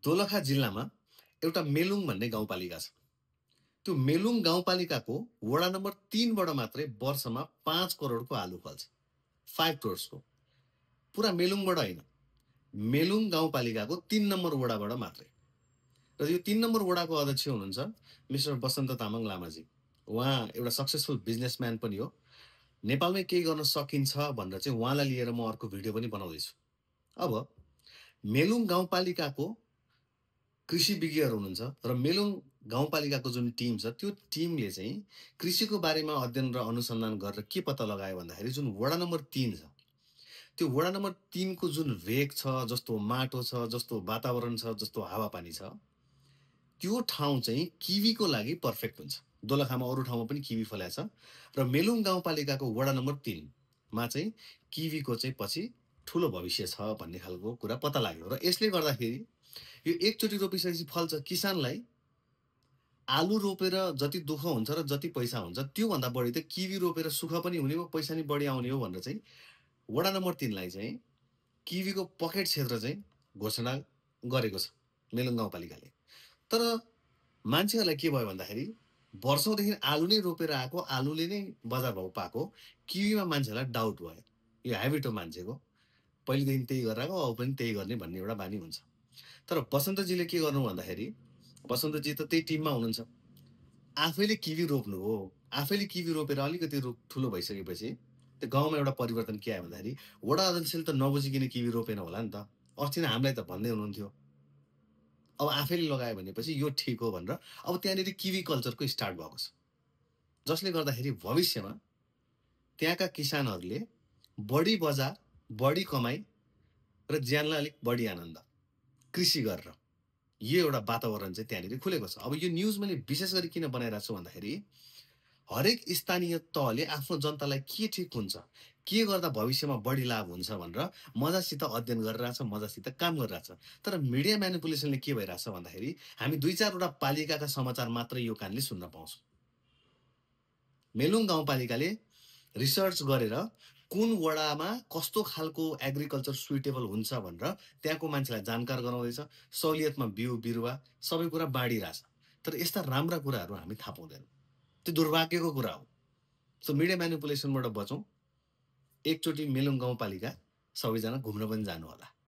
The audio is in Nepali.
दोलखा जिल्लामा एउटा मेलुङ भन्ने गाउँपालिका छ। त्यो मेलुङ गाउँपालिकाको वडा नम्बर 3 बाट मात्रै वर्षमा 5 करोडको आलु फल्छ। 5 करोड्सको। पुरा मेलुङबाट होइन। मेलुङ गाउँपालिकाको 3 नम्बर वडाबाट मात्रै। र यो 3 नम्बर वडाको अध्यक्ष हुनुहुन्छ मिस्टर बसन्त तामाङ लामाजी। उहाँ एउटा सक्सेसफुल बिजनेसम्यान पनि हो। नेपालमै केही गर्न सकिन्छ भनेर चाहिँ उहाँलाई लिएर म अर्को भिडियो पनि बनाउँदैछु। अब मेलुङ गाउँपालिकाको कृषि विज्ञहरू हुनुहुन्छ र मेलुङ गाउँपालिकाको जुन टिम छ त्यो टिमले चाहिँ कृषिको बारेमा अध्ययन र अनुसन्धान गरेर के पत्ता लगायो भन्दाखेरि जुन वडा नम्बर 3 छ त्यो वडा नम्बर 3 को जुन भेग छ, जस्तो माटो छ, जस्तो वातावरण छ, जस्तो हावापानी छ, त्यो ठाउँ चाहिँ किवीको लागि पर्फेक्ट हुन्छ। दोलखामा अरू ठाउँमा पनि किवी फलेको छ र मेलुङ गाउँपालिकाको वडा नम्बर 3 मा चाहिँ किवीको चाहिँ पछि ठुलो भविष्य छ भन्ने खालको कुरा पत्ता लाग्यो। र यसले गर्दाखेरि यो एकचोटि रोपिसकेपछि फल्छ। किसानलाई आलु रोपेर जति दुःख हुन्छ र जति पैसा हुन्छ त्यो भन्दा बढी त किवी रोपेर सुख पनि हुने हो, पैसा नि बढी आउने हो भनेर चाहिँ वडा नम्बर 3 लाई चाहिँ किवीको पकेट क्षेत्र चाहिँ घोषणा गरेको छ मेलुङ गाउँपालिकाले। तर मान्छेहरूलाई के भयो भन्दाखेरि वर्षौंदेखि आलु नै रोपेर आएको, आलुले नै बजार भाउ पाएको, किवीमा मान्छेलाई डाउट भयो। यो ह्याबिट हो मान्छेको। पहिलेदेखि त्यही गरेर आएको, अब पनि त्यही गर्ने भन्ने एउटा बानी हुन्छ। तर बसन्तजीले के गर्नु भन्दाखेरि बसन्तजी त त्यही टिममा हुनुहुन्छ। आफैले किवी रोप्नु हो। आफैले किवी रोपेर अलिकति ठुलो भइसकेपछि त्यो गाउँमा एउटा परिवर्तन के आयो भन्दाखेरि वडा अध्यक्षले त नबुझिकन किवी रोपेन होला नि त। अस्ति नै हामीलाई त भन्दै हुनुहुन्थ्यो। अब आफैले लगायो भनेपछि यो ठिक हो भनेर अब त्यहाँनिर किवी कल्चरको स्टार्ट भएको छ। जसले गर्दाखेरि भविष्यमा त्यहाँका किसानहरूले बढी बजार, बढी कमाई र ज्यानलाई अलिक बढी आनन्द कृषि गरेर यो एउटा वातावरण चाहिँ त्यहाँनिर खुलेको छ। अब यो न्युज मैले विशेष गरी किन बनाइरहेको छु भन्दाखेरि हरेक स्थानीय तहले आफ्नो जनतालाई के ठिक हुन्छ, के गर्दा भविष्यमा बढी लाभ हुन्छ भनेर मजासित अध्ययन गरिरहेछ, मजासित काम गरिरहेछ। तर मिडिया म्यानिपुलेसनले के भइरहेछ भन्दाखेरि हामी 2-4 वटा पालिकाका समाचार मात्र यो कानले सुन्न पाउँछौँ। मेलुङ गाउँपालिकाले रिसर्च गरेर कुन वडामा कस्तो खालको एग्रिकल्चर सुइटेबल हुन्छ भनेर त्यहाँको मान्छेलाई जानकार गराउँदैछ। सहुलियतमा बिउ बिरुवा सबै कुरा बाँडिरहेछ। तर यस्ता राम्रा कुराहरू हामी थाहा पाउँदैनौँ। त्यो दुर्भाग्यको कुरा हो। सो मिडिया म्यानिपुलेसनबाट बचौँ। एकचोटि मेलुङ गाउँपालिका सबैजना घुम्न पनि जानु होला।